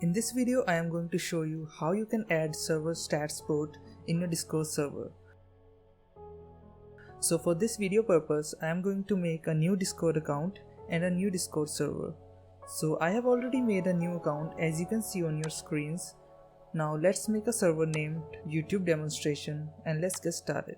In this video, I am going to show you how you can add Serverstats Bot in your Discord server. So for this video purpose, I am going to make a new Discord account and a new Discord server. So I have already made a new account as you can see on your screens. Now let's make a server named YouTube demonstration and let's get started.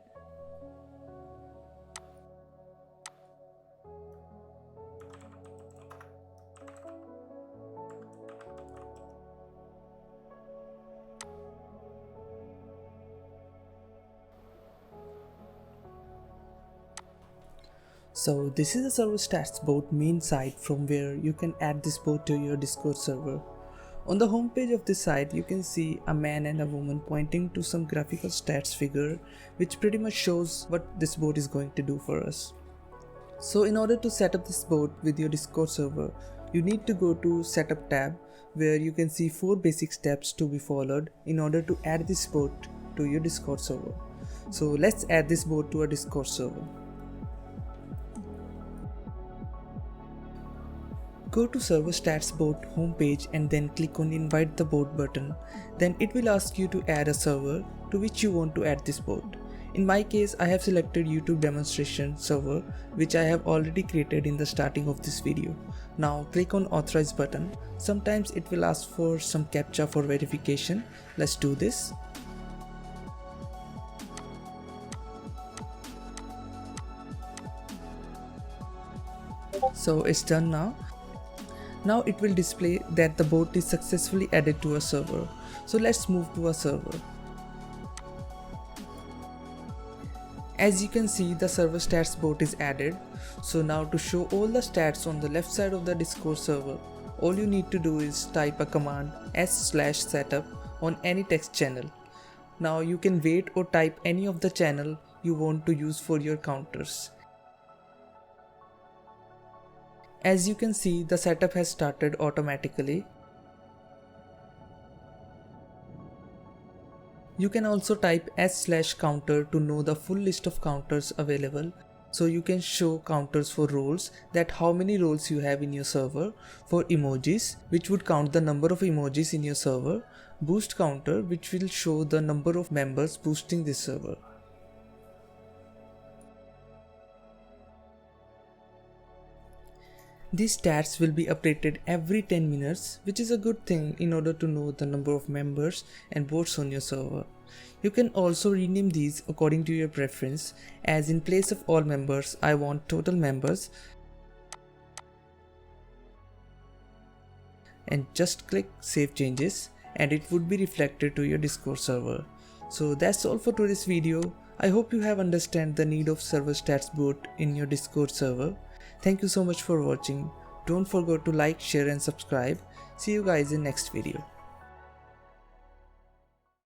So this is the Serverstats Bot main site from where you can add this bot to your Discord server. On the home page of this site, you can see a man and a woman pointing to some graphical stats figure, which pretty much shows what this bot is going to do for us. So in order to set up this bot with your Discord server, you need to go to Setup tab, where you can see 4 basic steps to be followed in order to add this bot to your Discord server. So let's add this bot to our Discord server. Go to Serverstats Bot homepage and then click on Invite the Bot button. Then it will ask you to add a server to which you want to add this bot. In my case, I have selected YouTube demonstration server, which I have already created in the starting of this video. Now click on Authorize button. Sometimes it will ask for some CAPTCHA for verification. Let's do this. So it's done now. Now it will display that the bot is successfully added to a server. So let's move to a server. As you can see, the Serverstats bot is added. So now to show all the stats on the left side of the Discord server, all you need to do is type a command s/setup on any text channel. Now you can wait or type any of the channel you want to use for your counters. As you can see, the setup has started automatically. You can also type s/counter to know the full list of counters available. So you can show counters for roles, that how many roles you have in your server, for emojis, which would count the number of emojis in your server, boost counter, which will show the number of members boosting this server. These stats will be updated every 10 minutes, which is a good thing in order to know the number of members and bots on your server. You can also rename these according to your preference, as in place of all members, I want total members, and just click Save Changes and it would be reflected to your Discord server. So that's all for today's video. I hope you have understand the need of Serverstats Bot in your Discord server. Thank you so much for watching. Don't forget to like, share and subscribe. See you guys in next video.